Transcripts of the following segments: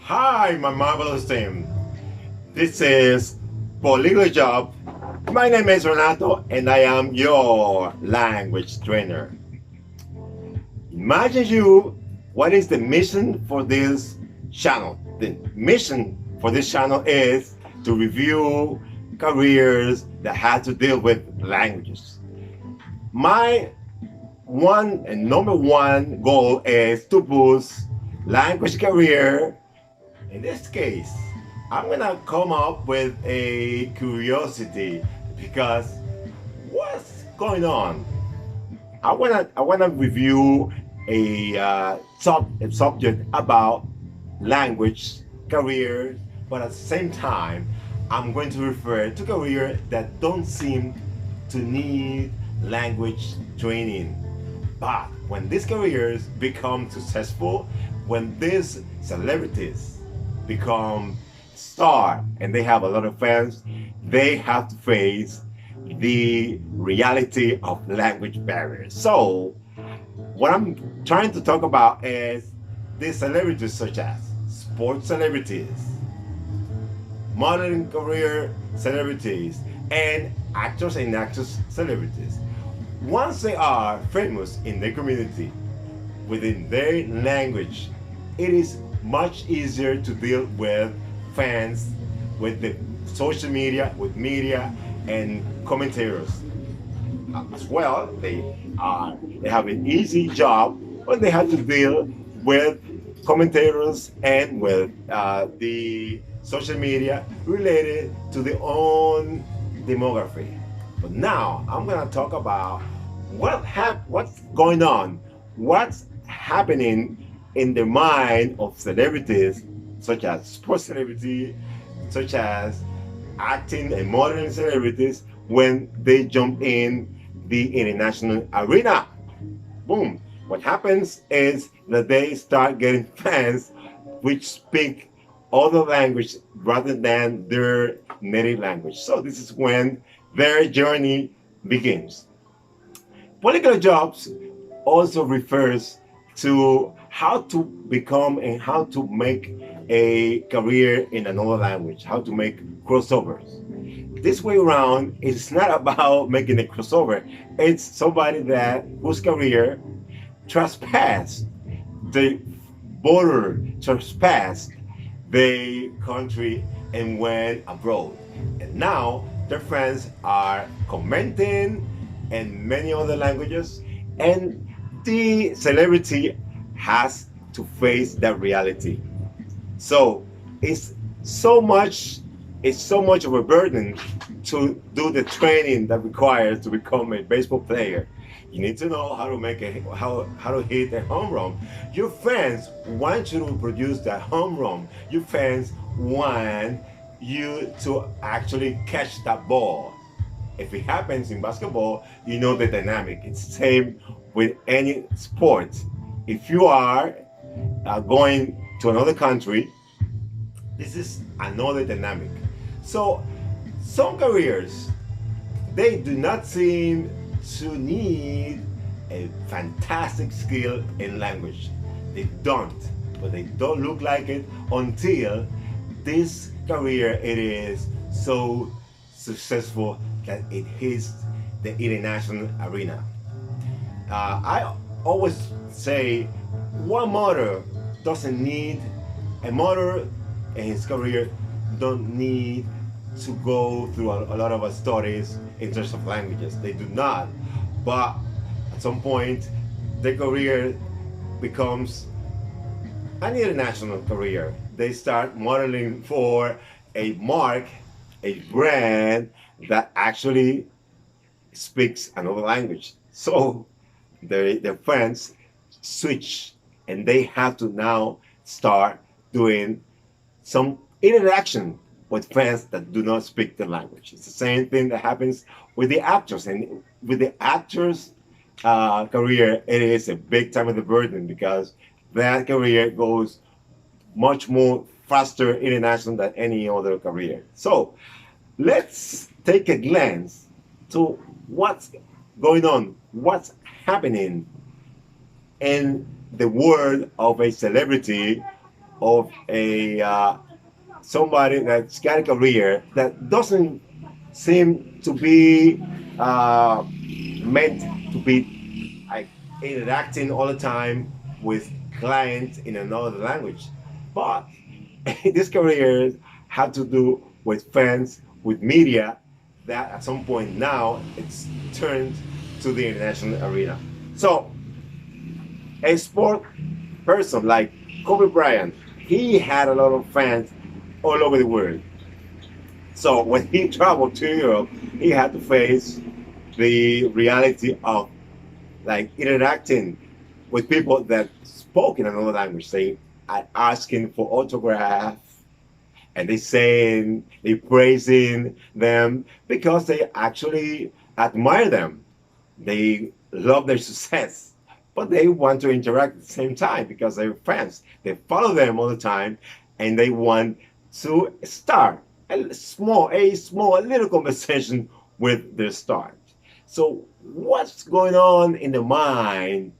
Hi, my marvelous team. This is Polyglot Job. My name is Renato and I am your language trainer. Imagine you, what is the mission for this channel? The mission for this channel is to review careers that have to deal with languages. My number one goal is to boost language career. In this case, I'm gonna come up with a curiosity because what's going on? I wanna review a subject about language career, but at the same time, I'm going to refer to careers that don't seem to need language training. But when these careers become successful, when these celebrities become star and they have a lot of fans, they have to face the reality of language barriers. So what I'm trying to talk about is these celebrities such as sports celebrities, modeling career celebrities, and actors and actress celebrities. Once they are famous in their community, within their language, it is much easier to deal with fans, with the social media, with media, and commentators. As well, they have an easy job when they have to deal with commentators and with the social media related to their own demography. But now I'm gonna talk about what's going on, what's happening in the mind of celebrities, such as sports celebrities, such as acting and modeling celebrities, when they jump in the international arena. Boom. What happens is that they start getting fans which speak other language rather than their native language. So this is when their journey begins. Polyglot jobs also refers to how to become and how to make a career in another language, how to make crossovers. This way around, it's not about making a crossover. It's somebody whose career trespassed the border, trespassed the country, and went abroad. And now their friends are commenting in many other languages, and the celebrity has to face that reality. So it's so much of a burden to do the training that requires to become a baseball player. You need to know how to how to hit a home run. Your fans want you to produce that home run. Your fans want you to actually catch that ball. If it happens in basketball, you know the dynamic. It's the same with any sport. If you are going to another country, this is another dynamic. So some careers, they do not seem to need a fantastic skill in language. They don't, but they don't look like it until this career it is so successful that it hits the international arena. I always say one model doesn't need a model in his career don't need to go through a lot of studies in terms of languages. They do not. But at some point, their career becomes an international career. They start modeling for a mark, a brand that actually speaks another language. So their friends switch and they have to now start doing some interaction with fans that do not speak the language. It's the same thing that happens with the actors. And with the actors' career, it is a big time of the burden because that career goes much more faster international than any other career. So let's take a glance to what's going on, what's happening in the world of a celebrity of a somebody that's got a career that doesn't seem to be uh, meant to be like interacting all the time with clients in another language. But this career have to do with fans, with media, that at some point now it's turned to the international arena. So a sport person like Kobe Bryant, he had a lot of fans all over the world. So when he traveled to Europe, he had to face the reality of like interacting with people that spoke in another language. They are asking for autograph, and they praising them because they actually admire them. They love their success, but they want to interact at the same time because they're fans. They follow them all the time, and they want to start a small little conversation with their star. So what's going on in the mind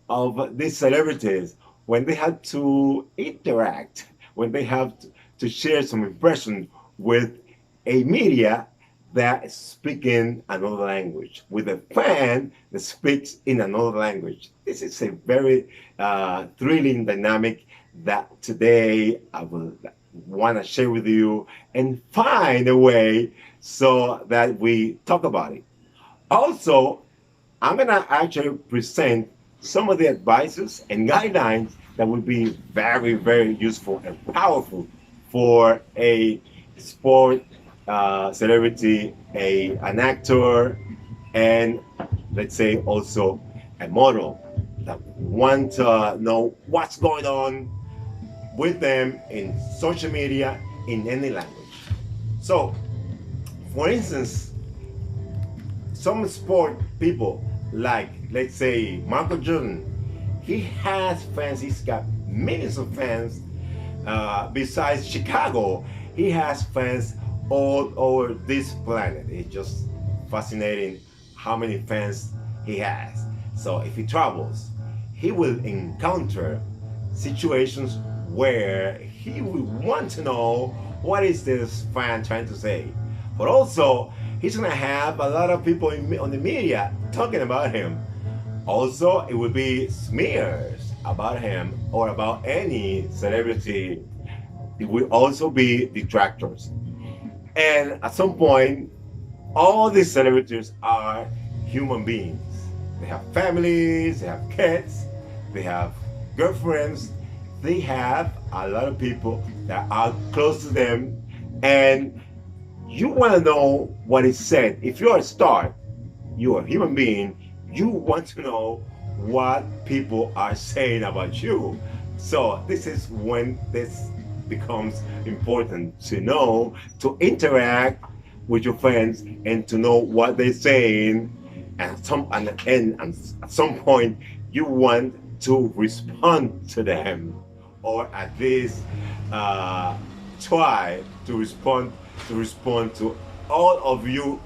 of these celebrities when they have to interact, when they have to share some impression with a media that is speaking another language, with a fan that speaks in another language? This is a very thrilling dynamic that today I will want to share with you and find a way so that we talk about it. Also, I'm going to actually present some of the advices and guidelines that will be very, very useful and powerful for a sport celebrity, an actor, and let's say also a model that want to know what's going on with them in social media in any language. So, for instance, some sport people like, let's say, Michael Jordan, he has fans, he's got millions of fans. Besides Chicago, he has fans all over this planet. It's just fascinating how many fans he has. So if he travels, he will encounter situations where he will want to know what is this fan trying to say. But also, he's gonna have a lot of people on the media talking about him. Also, it will be smears about him or about any celebrity. It will also be detractors. And at some point, all these celebrities are human beings. They have families, they have kids, they have girlfriends, they have a lot of people that are close to them, and you want to know what is said. If you're a star, you're a human being, you want to know what people are saying about you. So this is when this becomes important to know, to interact with your friends and to know what they're saying. And at some point, you want to respond to them, or at least try to respond to all of you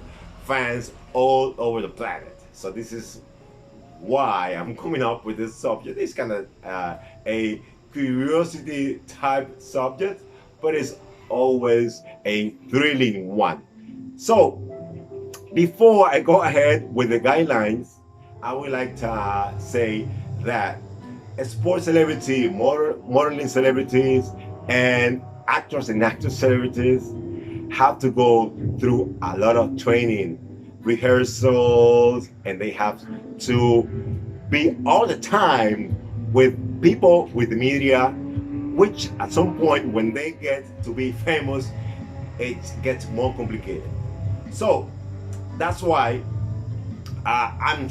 fans all over the planet. So this is why I'm coming up with this subject. It's kind of a curiosity type subject, but it's always a thrilling one. So before I go ahead with the guidelines, I would like to say that sports celebrity, modeling celebrities, and actors and actress celebrities have to go through a lot of training, rehearsals, and they have to be all the time with people, with the media, which at some point when they get to be famous, it gets more complicated. So that's why I'm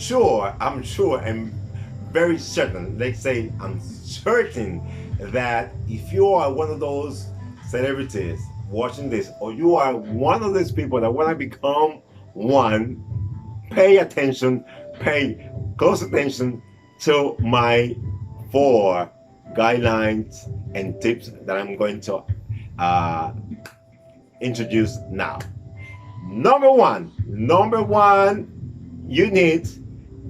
very certain, let's say I'm certain that if you are one of those celebrities watching this, or you are one of those people that want to become one, pay attention, pay close attention to my 4 guidelines and tips that I'm going to introduce now. Number one, you need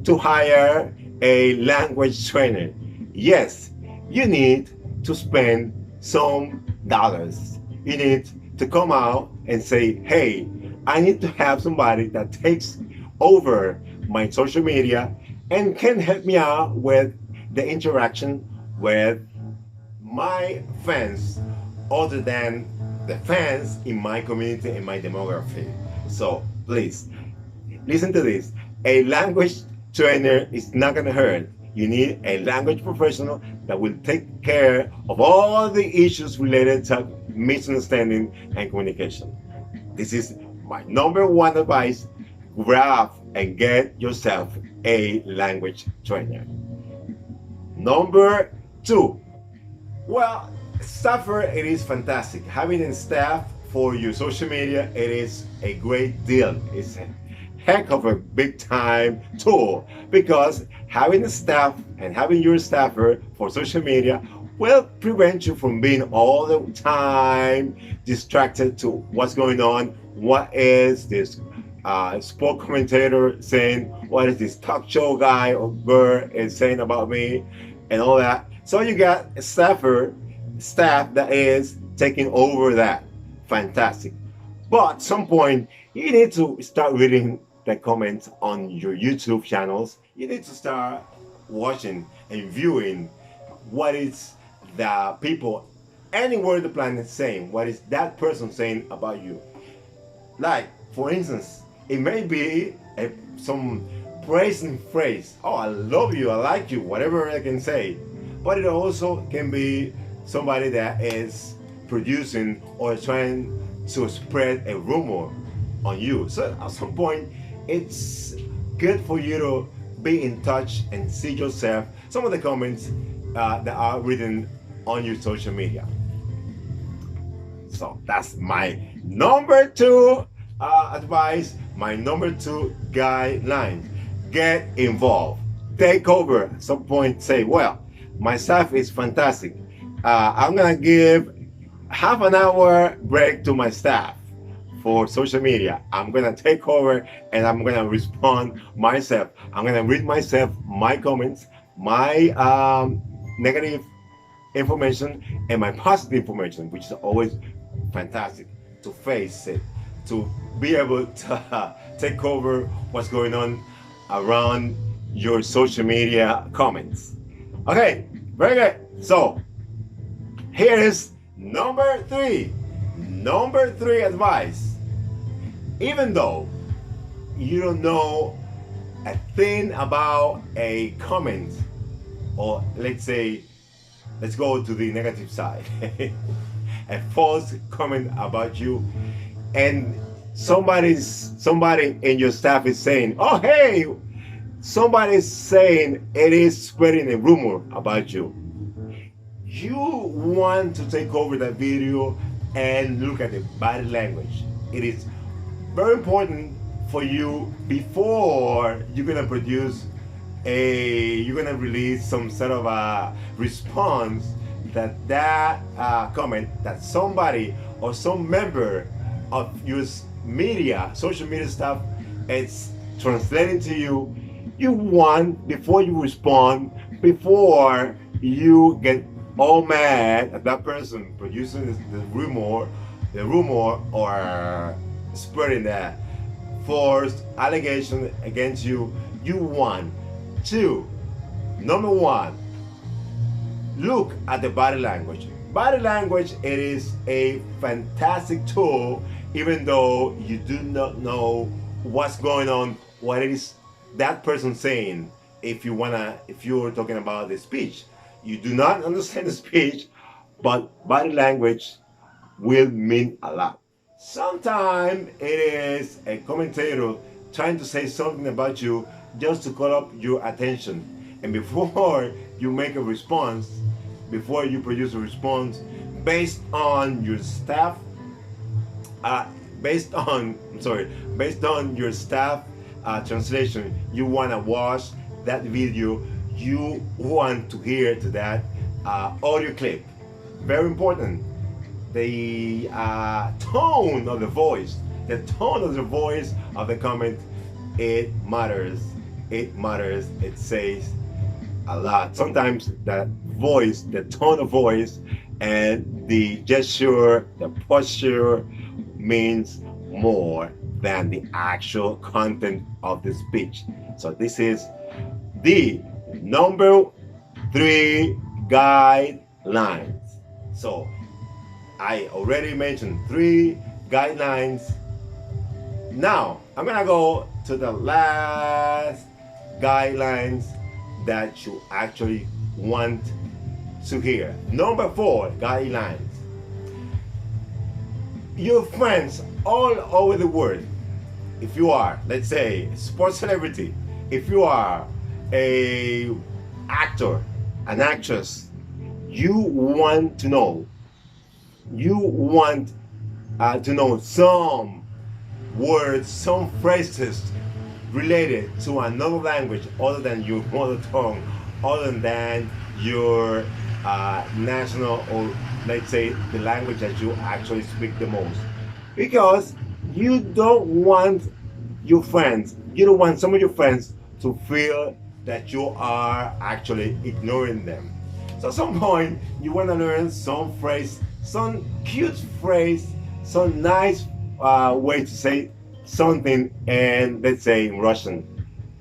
to hire a language trainer. Yes, you need to spend some dollars. You need to come out and say, hey, I need to have somebody that takes over my social media and can help me out with the interaction with my fans other than the fans in my community and my demography. So please listen to this. A language trainer is not going to hurt. You need a language professional that will take care of all the issues related to misunderstanding and communication. This is my number one advice. Grab and get yourself a language trainer. Number two, well, staffer, it is fantastic. Having a staff for your social media, it is a great deal. It's a heck of a big time tool, because having a staff and having your staffer for social media will prevent you from being all the time distracted to what's going on. What is this sport commentator saying? What is this talk show guy or girl is saying about me, and all that? So you got a staff that is taking over that. Fantastic. But at some point, you need to start reading the comments on your YouTube channels. You need to start watching and viewing what is the people anywhere on the planet saying. What is that person saying about you? Like, for instance, it may be some praising phrase. Oh, I love you, I like you, whatever I can say. But it also can be somebody that is producing or trying to spread a rumor on you. So at some point, it's good for you to be in touch and see yourself some of the comments that are written on your social media. So that's my number two advice, my number two guideline. Get involved. Take over. At some point, say, well, my staff is fantastic. I'm gonna give half an hour break to my staff for social media. I'm gonna take over and I'm gonna respond myself. I'm gonna read myself my comments, my negative information, and my positive information, which is always fantastic to face it, to be able to take over what's going on around your social media comments. Okay, very good. So here is number three advice. Even though you don't know a thing about a comment, or let's go to the negative side, a false comment about you, and somebody in your staff is saying, oh hey, somebody's saying it is spreading a rumor about you. You want to take over that video and look at the body language. It is very important for you before you're gonna release some sort of a response that comment that somebody or some member of your social media stuff is translating to you. You want, before you respond, before you get all mad at that person producing the rumor or spreading that false allegation against you, you want to, number one, look at the body language. Body language, it is a fantastic tool, even though you do not know what's going on, what it is that person saying. If you're talking about the speech, you do not understand the speech, but body language will mean a lot. Sometimes it is a commentator trying to say something about you just to call up your attention. And before you make a response, before you produce a response based on your staff, based on your staff translation, you want to watch that video, you want to hear to that audio clip. Very important. The tone of the voice, of the comment, it matters. It says a lot. Sometimes that voice, the tone of voice, and the gesture, the posture means more than the actual content of the speech. So this is the number 3 guidelines. So I already mentioned 3 guidelines. Now I'm gonna go to the last guidelines that you actually want to hear. Number 4 guidelines. Your friends all over the world, if you are, let's say, a sports celebrity, if you are a actor, an actress, you want to know some words, some phrases related to another language other than your mother tongue, other than your national, or let's say the language that you actually speak the most. Because you don't want some of your friends to feel that you are actually ignoring them. So at some point, you want to learn some phrase, some cute phrase, some nice way to say something, and let's say in Russian,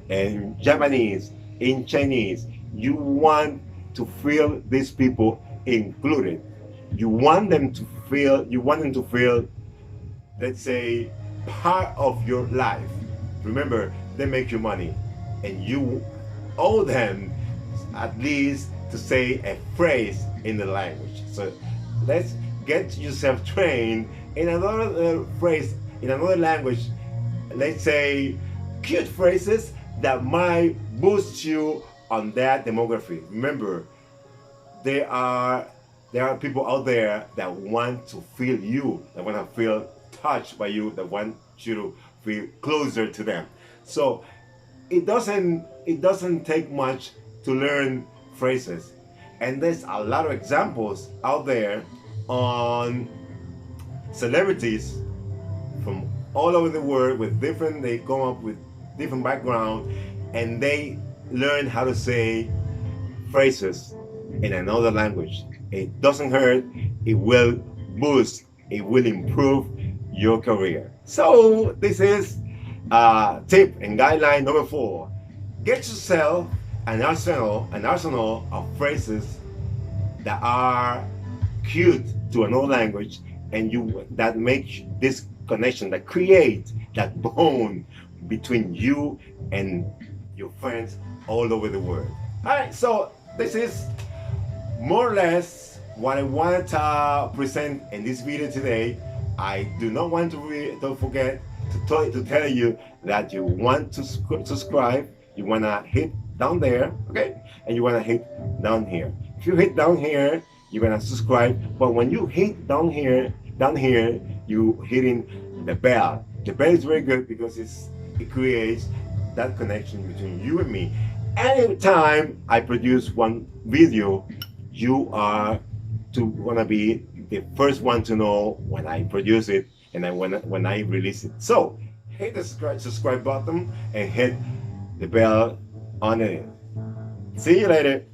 in Japanese, in Chinese. You want to feel these people included. You want them to feel, let's say, part of your life. Remember, they make you money, and you owe them at least to say a phrase in the language. So let's get yourself trained in another phrase in another language. Let's say cute phrases that might boost you on that demography. Remember, there are people out there that want to feel you, that want to feel touched by you, that want you to feel closer to them. So it doesn't take much to learn phrases, and there's a lot of examples out there on celebrities from all over the world they come up with different background, and they learn how to say phrases in another language. It doesn't hurt, it will boost, it will improve your career. So this is tip and guideline number 4. Get yourself an arsenal of phrases that are cute to another language, and that make this connection, that create that bond between you and your friends all over the world. All right, so this is more or less what I wanted to present in this video today. I do not want to don't forget to tell you that you want to subscribe. You want to hit down there, okay? And you want to hit down here. If you hit down here, you're going to subscribe. But when you hit down here, you hitting the bell. The bell is very good because it creates that connection between you and me. Anytime I produce one video, you are going to be the first one to know when I produce it and then when I release it. So hit the subscribe button and hit the bell on it. See you later.